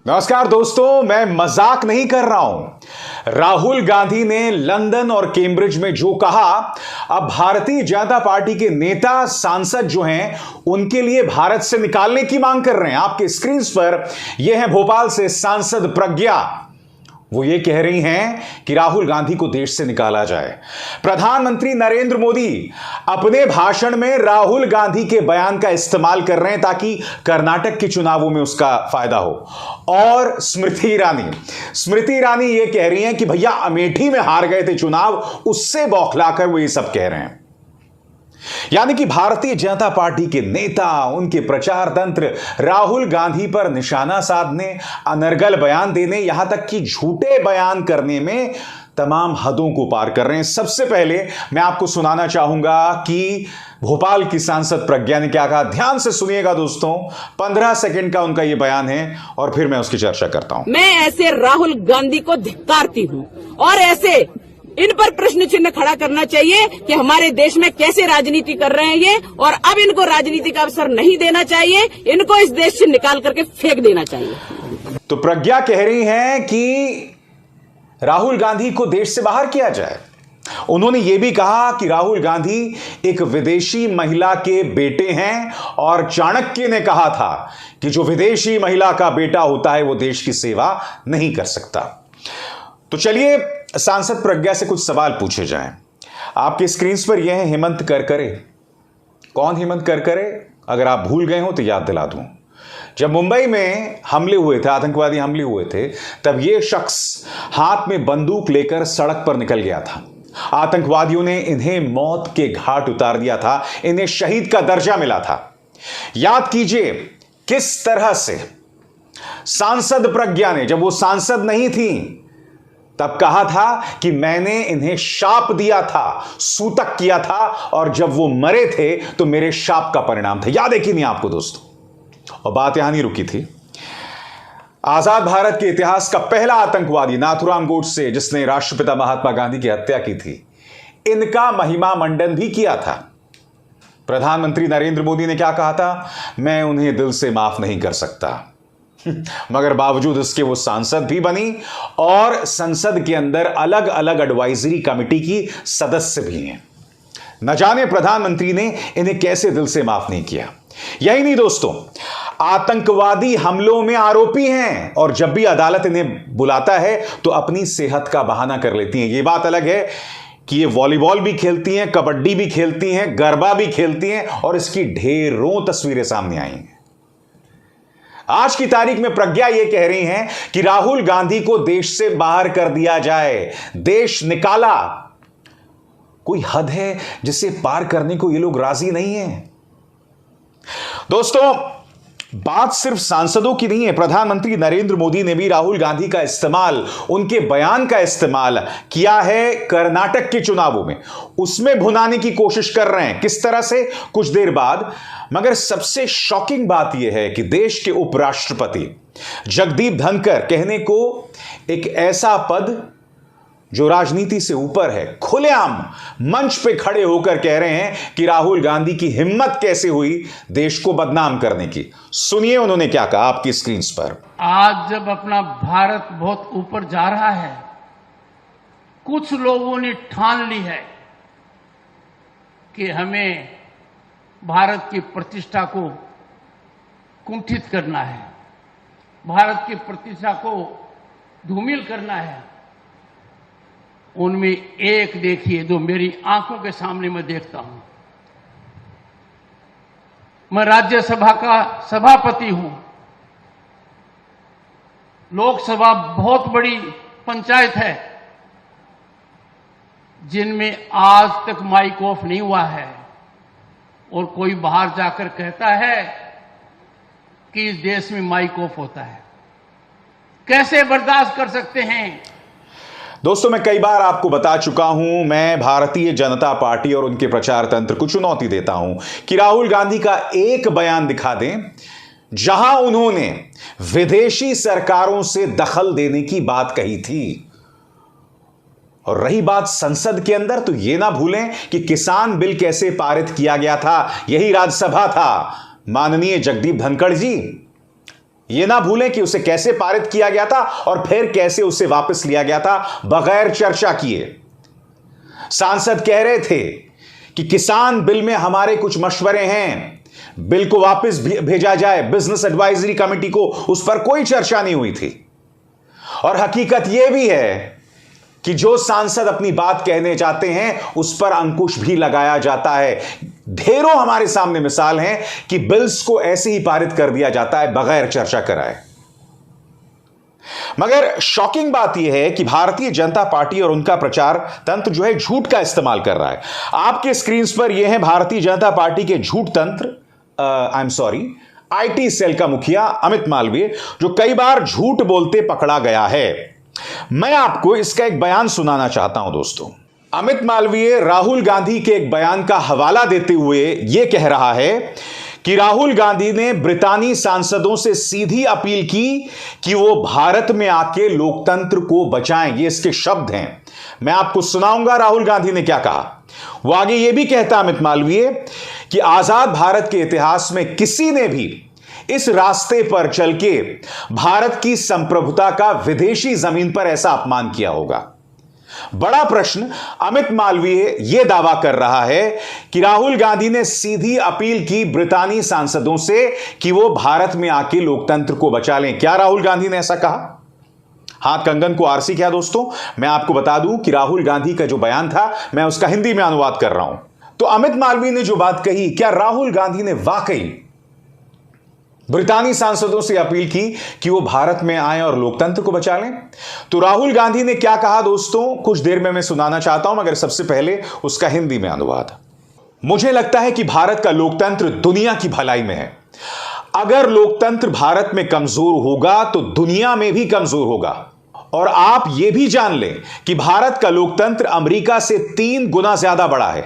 नमस्कार दोस्तों, मैं मजाक नहीं कर रहा हूं। राहुल गांधी ने लंदन और कैम्ब्रिज में जो कहा, अब भारतीय जनता पार्टी के नेता सांसद जो हैं उनके लिए भारत से निकालने की मांग कर रहे हैं। आपके स्क्रीन पर यह है भोपाल से सांसद प्रज्ञा। वो ये कह रही हैं कि राहुल गांधी को देश से निकाला जाए। प्रधानमंत्री नरेंद्र मोदी अपने भाषण में राहुल गांधी के बयान का इस्तेमाल कर रहे हैं ताकि कर्नाटक के चुनावों में उसका फायदा हो। और स्मृति ईरानी ये कह रही हैं कि भैया अमेठी में हार गए थे चुनाव, उससे बौखलाकर वो ये सब कह रहे हैं। यानी कि भारतीय जनता पार्टी के नेता, उनके प्रचार तंत्र राहुल गांधी पर निशाना साधने, अनर्गल बयान देने, यहां तक कि झूठे बयान करने में तमाम हदों को पार कर रहे हैं। सबसे पहले मैं आपको सुनाना चाहूंगा कि भोपाल की सांसद प्रज्ञा ने क्या कहा। ध्यान से सुनिएगा दोस्तों, 15 सेकंड का उनका यह बयान है और फिर मैं उसकी चर्चा करता हूं। मैं ऐसे राहुल गांधी को धिक्कारती हूं और ऐसे इन पर प्रश्न चिन्ह खड़ा करना चाहिए कि हमारे देश में कैसे राजनीति कर रहे हैं ये, और अब इनको राजनीति का अवसर नहीं देना चाहिए, इनको इस देश से निकाल करके फेंक देना चाहिए। तो प्रज्ञा कह रही हैं कि राहुल गांधी को देश से बाहर किया जाए। उन्होंने यह भी कहा कि राहुल गांधी एक विदेशी महिला के बेटे हैं और चाणक्य ने कहा था कि जो विदेशी महिला का बेटा होता है वो देश की सेवा नहीं कर सकता। तो चलिए सांसद प्रज्ञा से कुछ सवाल पूछे जाएं। आपके स्क्रीन पर यह है हेमंत करकरे। कौन हेमंत करकरे? अगर आप भूल गए हो तो याद दिला दूं। जब मुंबई में हमले हुए थे, आतंकवादी हमले हुए थे, तब यह शख्स हाथ में बंदूक लेकर सड़क पर निकल गया था। आतंकवादियों ने इन्हें मौत के घाट उतार दिया था, इन्हें शहीद का दर्जा मिला था। याद कीजिए किस तरह से सांसद प्रज्ञा ने, जब वो सांसद नहीं थी, तब कहा था कि मैंने इन्हें शाप दिया था, सूतक किया था, और जब वो मरे थे तो मेरे शाप का परिणाम था। याद है कि नहीं आपको दोस्तों? और बात यहां नहीं रुकी थी। आजाद भारत के इतिहास का पहला आतंकवादी नाथुराम गोडसे, जिसने राष्ट्रपिता महात्मा गांधी की हत्या की थी, इनका महिमा मंडन भी किया था। प्रधानमंत्री नरेंद्र मोदी ने क्या कहा था? मैं उन्हें दिल से माफ नहीं कर सकता। मगर बावजूद इसके वो सांसद भी बनी और संसद के अंदर अलग अलग एडवाइजरी कमेटी की सदस्य भी हैं। न जाने प्रधानमंत्री ने इन्हें कैसे दिल से माफ नहीं किया। यही नहीं दोस्तों, आतंकवादी हमलों में आरोपी हैं और जब भी अदालत इन्हें बुलाता है तो अपनी सेहत का बहाना कर लेती हैं। यह बात अलग है कि ये वॉलीबॉल भी खेलती हैं, कबड्डी भी खेलती हैं, गरबा भी खेलती हैं, और इसकी ढेरों तस्वीरें सामने आई हैं। आज की तारीख में प्रज्ञा यह कह रही हैं कि राहुल गांधी को देश से बाहर कर दिया जाए, देश निकाला। कोई हद है जिसे पार करने को ये लोग राजी नहीं हैं। दोस्तों, बात सिर्फ सांसदों की नहीं है। प्रधानमंत्री नरेंद्र मोदी ने भी राहुल गांधी का इस्तेमाल, उनके बयान का इस्तेमाल किया है कर्नाटक के चुनावों में। उसमें भुनाने की कोशिश कर रहे हैं। किस तरह से? कुछ देर बाद। मगर सबसे शॉकिंग बात यह है कि देश के उपराष्ट्रपति जगदीप धनखड़ कहने को एक ऐसा पद जो राजनीति से ऊपर है, खुलेआम मंच पे खड़े होकर कह रहे हैं कि राहुल गांधी की हिम्मत कैसे हुई देश को बदनाम करने की। सुनिए उन्होंने क्या कहा आपकी स्क्रीन पर। आज जब अपना भारत बहुत ऊपर जा रहा है, कुछ लोगों ने ठान ली है कि हमें भारत की प्रतिष्ठा को कुंठित करना है, भारत की प्रतिष्ठा को धूमिल करना है। उनमें एक देखिए जो मेरी आंखों के सामने मैं देखता हूं। मैं राज्यसभा का सभापति हूं। लोकसभा बहुत बड़ी पंचायत है जिनमें आज तक माइक ऑफ नहीं हुआ है, और कोई बाहर जाकर कहता है कि इस देश में माइक ऑफ होता है। कैसे बर्दाश्त कर सकते हैं? दोस्तों, मैं कई बार आपको बता चुका हूं, मैं भारतीय जनता पार्टी और उनके प्रचार तंत्र को चुनौती देता हूं कि राहुल गांधी का एक बयान दिखा दें जहां उन्होंने विदेशी सरकारों से दखल देने की बात कही थी। और रही बात संसद के अंदर, तो यह ना भूलें कि किसान बिल कैसे पारित किया गया था, यही राज्यसभा था। माननीय जगदीप धनखड़ जी, यह ना भूलें कि उसे कैसे पारित किया गया था और फिर कैसे उसे वापस लिया गया था बगैर चर्चा किए। सांसद कह रहे थे कि किसान बिल में हमारे कुछ मशवरे हैं, बिल को वापस भेजा जाए बिजनेस एडवाइजरी कमेटी को, उस पर कोई चर्चा नहीं हुई थी। और हकीकत यह भी है कि जो सांसद अपनी बात कहने चाहते हैं उस पर अंकुश भी लगाया जाता है। ढेरों हमारे सामने मिसाल हैं कि बिल्स को ऐसे ही पारित कर दिया जाता है बगैर चर्चा कराए। मगर शॉकिंग बात यह है कि भारतीय जनता पार्टी और उनका प्रचार तंत्र जो है झूठ का इस्तेमाल कर रहा है। आपके स्क्रीन पर यह है भारतीय जनता पार्टी के झूठ तंत्र, आईटी सेल का मुखिया अमित मालवीय, जो कई बार झूठ बोलते पकड़ा गया है। मैं आपको इसका एक बयान सुनाना चाहता हूं दोस्तों। अमित मालवीय राहुल गांधी के एक बयान का हवाला देते हुए यह कह रहा है कि राहुल गांधी ने ब्रितानी सांसदों से सीधी अपील की कि वो भारत में आके लोकतंत्र को बचाएं। ये इसके शब्द हैं, मैं आपको सुनाऊंगा राहुल गांधी ने क्या कहा। वो आगे ये भी कहता अमित मालवीय कि आजाद भारत के इतिहास में किसी ने भी इस रास्ते पर चल के भारत की संप्रभुता का विदेशी जमीन पर ऐसा अपमान किया होगा। बड़ा प्रश्न, अमित मालवीय यह दावा कर रहा है कि राहुल गांधी ने सीधी अपील की ब्रितानी सांसदों से कि वो भारत में आके लोकतंत्र को बचा लें। क्या राहुल गांधी ने ऐसा कहा? हाथ कंगन को आरसी किया दोस्तों। मैं आपको बता दूं कि राहुल गांधी का जो बयान था मैं उसका हिंदी में अनुवाद कर रहा हूं। तो अमित मालवीय ने जो बात कही, क्या राहुल गांधी ने वाकई ब्रितानी सांसदों से अपील की कि वो भारत में आए और लोकतंत्र को बचा लें? तो राहुल गांधी ने क्या कहा दोस्तों, कुछ देर में मैं सुनाना चाहता हूं, मगर सबसे पहले उसका हिंदी में अनुवाद। मुझे लगता है कि भारत का लोकतंत्र दुनिया की भलाई में है। अगर लोकतंत्र भारत में कमजोर होगा तो दुनिया में भी कमजोर होगा। और आप यह भी जान लें कि भारत का लोकतंत्र अमेरिका से 3 गुना ज्यादा बड़ा है,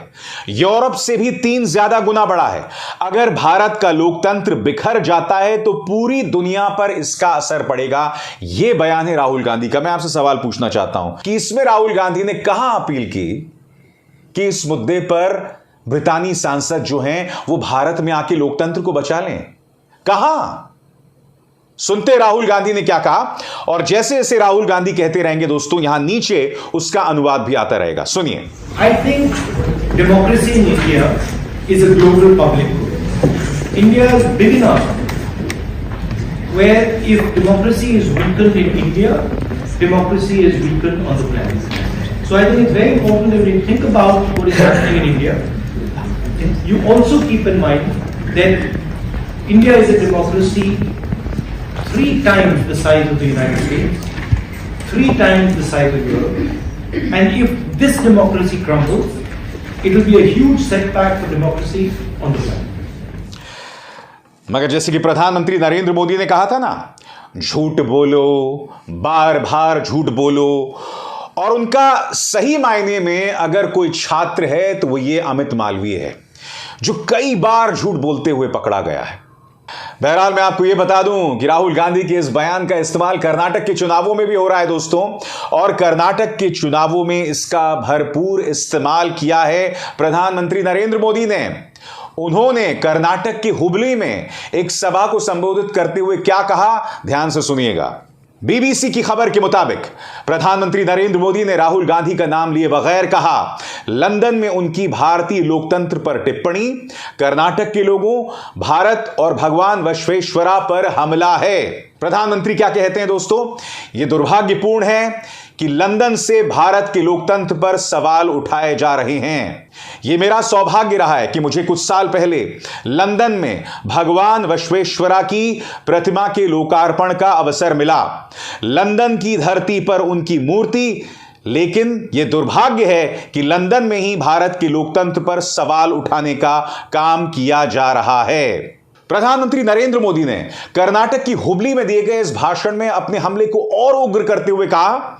यूरोप से भी 3 ज्यादा गुना बड़ा है। अगर भारत का लोकतंत्र बिखर जाता है तो पूरी दुनिया पर इसका असर पड़ेगा। यह बयान है राहुल गांधी का। मैं आपसे सवाल पूछना चाहता हूं कि इसमें राहुल गांधी ने कहां अपील की कि इस मुद्दे पर ब्रितानी सांसद जो हैं वो भारत में आके लोकतंत्र को बचा लें? कहां? सुनते राहुल गांधी ने क्या कहा, और जैसे जैसे राहुल गांधी कहते रहेंगे दोस्तों, यहां नीचे उसका अनुवाद भी आता रहेगा। सुनिए। I think democracy in India is a global public good. India is big enough where if democracy is weakened in India, democracy is weakened on the planet. So I think it's very important that when you think about what is happening in India, you also keep in mind that India is a democracy 3 times the size of the United States, 3 times the size of Europe. And if this democracy crumbles, it will be a huge setback for democracy on the planet. मगर जैसे कि प्रधानमंत्री नरेंद्र मोदी ने कहा था ना, झूठ बोलो, बार बार झूठ बोलो, और उनका सही मायने में अगर कोई छात्र है तो वो ये अमित मालवीय है, जो कई बार झूठ बोलते हुए पकड़ा गया है। बहरहाल मैं आपको यह बता दूं कि राहुल गांधी के इस बयान का इस्तेमाल कर्नाटक के चुनावों में भी हो रहा है दोस्तों, और कर्नाटक के चुनावों में इसका भरपूर इस्तेमाल किया है प्रधानमंत्री नरेंद्र मोदी ने। उन्होंने कर्नाटक की हुबली में एक सभा को संबोधित करते हुए क्या कहा, ध्यान से सुनिएगा। बीबीसी की खबर के मुताबिक प्रधानमंत्री नरेंद्र मोदी ने राहुल गांधी का नाम लिए बगैर कहा, लंदन में उनकी भारतीय लोकतंत्र पर टिप्पणी, कर्नाटक के लोगों, भारत और भगवान विश्वेश्वरा पर हमला है। प्रधानमंत्री क्या कहते हैं दोस्तों, यह दुर्भाग्यपूर्ण है कि लंदन से भारत के लोकतंत्र पर सवाल उठाए जा रहे हैं। यह मेरा सौभाग्य रहा है कि मुझे कुछ साल पहले लंदन में भगवान विश्वेश्वरा की प्रतिमा के लोकार्पण का अवसर मिला। लंदन की धरती पर उनकी मूर्ति, लेकिन यह दुर्भाग्य है कि लंदन में ही भारत के लोकतंत्र पर सवाल उठाने का काम किया जा रहा है। प्रधानमंत्री नरेंद्र मोदी ने कर्नाटक की हुबली में दिए गए इस भाषण में अपने हमले को और उग्र करते हुए कहा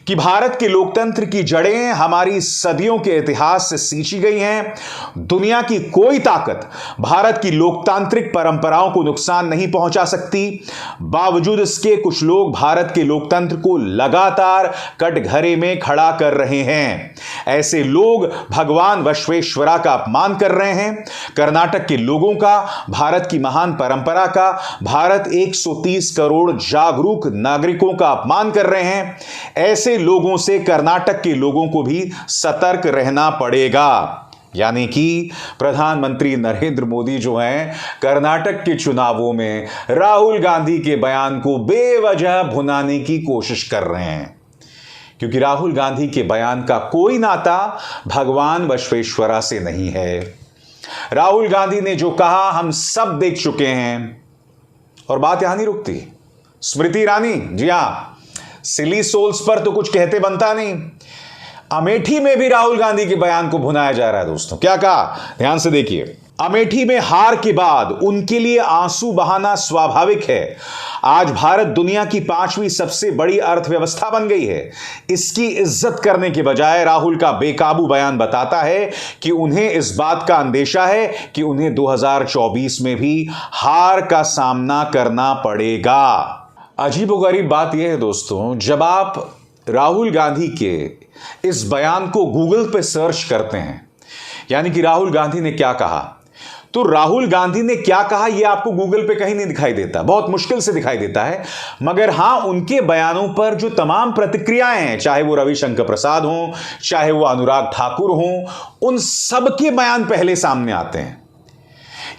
कि भारत के लोकतंत्र की जड़ें हमारी सदियों के इतिहास से सींची गई हैं। दुनिया की कोई ताकत भारत की लोकतांत्रिक परंपराओं को नुकसान नहीं पहुंचा सकती। बावजूद इसके कुछ लोग भारत के लोकतंत्र को लगातार कटघरे में खड़ा कर रहे हैं। ऐसे लोग भगवान बसवेश्वरा का अपमान कर रहे हैं, कर्नाटक के लोगों का, भारत की महान परंपरा का, भारत 130 करोड़ जागरूक नागरिकों का अपमान कर रहे हैं। ऐसे लोगों से कर्नाटक के लोगों को भी सतर्क रहना पड़ेगा। यानी कि प्रधानमंत्री नरेंद्र मोदी जो हैं, कर्नाटक के चुनावों में राहुल गांधी के बयान को बेवजह भुनाने की कोशिश कर रहे हैं, क्योंकि राहुल गांधी के बयान का कोई नाता भगवान बसवेश्वरा से नहीं है। राहुल गांधी ने जो कहा हम सब देख चुके हैं, और बात यहां नहीं रुकती। स्मृति ईरानी, जी हां, सिली सोल्स पर तो कुछ कहते बनता नहीं। अमेठी में भी राहुल गांधी के बयान को भुनाया जा रहा है। दोस्तों क्या कहा, ध्यान से देखिए। अमेठी में हार के बाद उनके लिए आंसू बहाना स्वाभाविक है। आज भारत दुनिया की 5वीं सबसे बड़ी अर्थव्यवस्था बन गई है। इसकी इज्जत करने के बजाय राहुल का बेकाबू बयान बताता है कि उन्हें इस बात का अंदेशा है कि उन्हें 2024 में भी हार का सामना करना पड़ेगा। अजीबोगरीब बात यह है दोस्तों, जब आप राहुल गांधी के इस बयान को गूगल पे सर्च करते हैं, यानी कि राहुल गांधी ने क्या कहा, तो राहुल गांधी ने क्या कहा यह आपको गूगल पे कहीं नहीं दिखाई देता, बहुत मुश्किल से दिखाई देता है। मगर हां, उनके बयानों पर जो तमाम प्रतिक्रियाएं हैं, चाहे वो रविशंकर प्रसाद हों, चाहे वो अनुराग ठाकुर हों, उन सब के बयान पहले सामने आते हैं।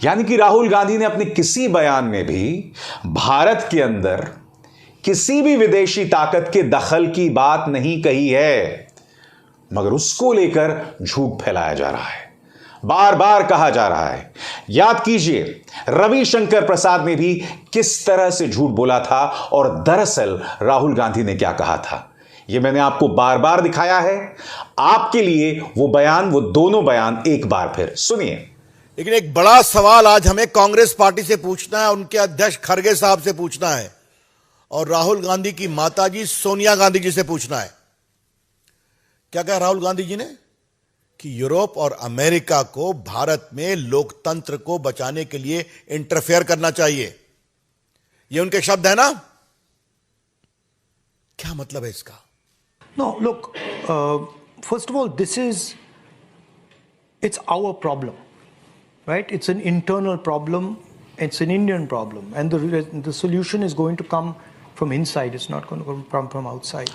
यानी कि राहुल गांधी ने अपने किसी बयान में भी भारत के अंदर किसी भी विदेशी ताकत के दखल की बात नहीं कही है, मगर उसको लेकर झूठ फैलाया जा रहा है, बार बार कहा जा रहा है। याद कीजिए रविशंकर प्रसाद ने भी किस तरह से झूठ बोला था और दरअसल राहुल गांधी ने क्या कहा था, यह मैंने आपको बार बार दिखाया है। आपके लिए वो दोनों बयान एक बार फिर सुनिए। लेकिन एक बड़ा सवाल आज हमें कांग्रेस पार्टी से पूछना है, उनके अध्यक्ष खड़गे साहब से पूछना है और राहुल गांधी की माताजी सोनिया गांधी जी से पूछना है। क्या कहा राहुल गांधी जी ने कि यूरोप और अमेरिका को भारत में लोकतंत्र को बचाने के लिए इंटरफेयर करना चाहिए। ये उनके शब्द है ना? क्या मतलब है इसका? No, look, first of all, it's our problem, right? It's an internal problem. It's an Indian problem. And the solution is going to come from inside. It's not going to come from outside.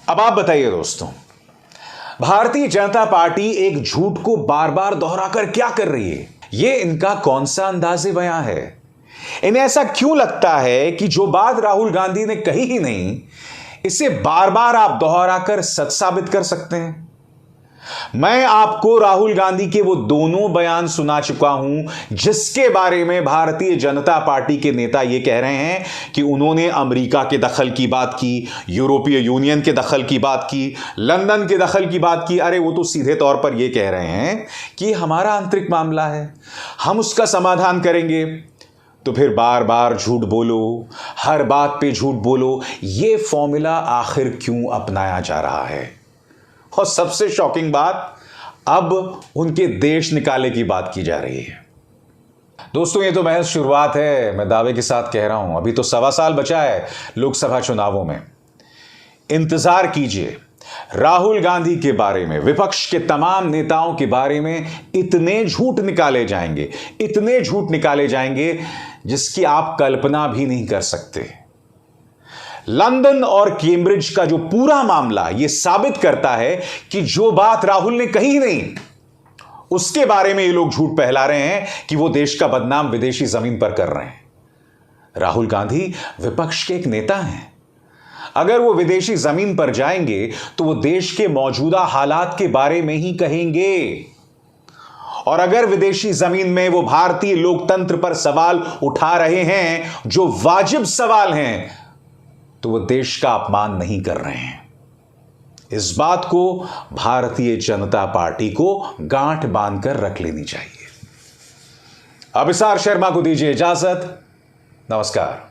अब आप बताइए दोस्तों, Bharatiya Janata party एक झूठ को बार बार दोहराकर क्या कर रही है? यह इनका कौन सा अंदाज़े बयां है? इन्हें ऐसा क्यों लगता है कि जो बात राहुल गांधी ने कही ही नहीं, इसे बार बार आप दोहराकर सच साबित कर सकते हैं? मैं आपको राहुल गांधी के वो दोनों बयान सुना चुका हूं जिसके बारे में भारतीय जनता पार्टी के नेता ये कह रहे हैं कि उन्होंने अमेरिका के दखल की बात की, यूरोपीय यूनियन के दखल की बात की, लंदन के दखल की बात की। अरे वो तो सीधे तौर पर ये कह रहे हैं कि हमारा आंतरिक मामला है, हम उसका समाधान करेंगे। तो फिर बार बार झूठ बोलो, हर बात पे झूठ बोलो, ये फॉर्मूला आखिर क्यों अपनाया जा रहा है? और सबसे शॉकिंग बात, अब उनके देश निकाले की बात की जा रही है। दोस्तों ये तो महज शुरुआत है, मैं दावे के साथ कह रहा हूं, अभी तो 1.25 साल बचा है लोकसभा चुनावों में। इंतजार कीजिए, राहुल गांधी के बारे में, विपक्ष के तमाम नेताओं के बारे में इतने झूठ निकाले जाएंगे, इतने झूठ निकाले जाएंगे जिसकी आप कल्पना भी नहीं कर सकते। लंदन और कैम्ब्रिज का जो पूरा मामला यह साबित करता है कि जो बात राहुल ने कही नहीं, उसके बारे में ये लोग झूठ फैला रहे हैं कि वो देश का बदनाम विदेशी जमीन पर कर रहे हैं। राहुल गांधी विपक्ष के एक नेता हैं। अगर वो विदेशी जमीन पर जाएंगे तो वो देश के मौजूदा हालात के बारे में ही कहेंगे, और अगर विदेशी जमीन में वो भारतीय लोकतंत्र पर सवाल उठा रहे हैं जो वाजिब सवाल हैं, तो वो देश का अपमान नहीं कर रहे हैं। इस बात को भारतीय जनता पार्टी को गांठ बांधकर रख लेनी चाहिए। अभिसार शर्मा को दीजिए इजाजत। नमस्कार।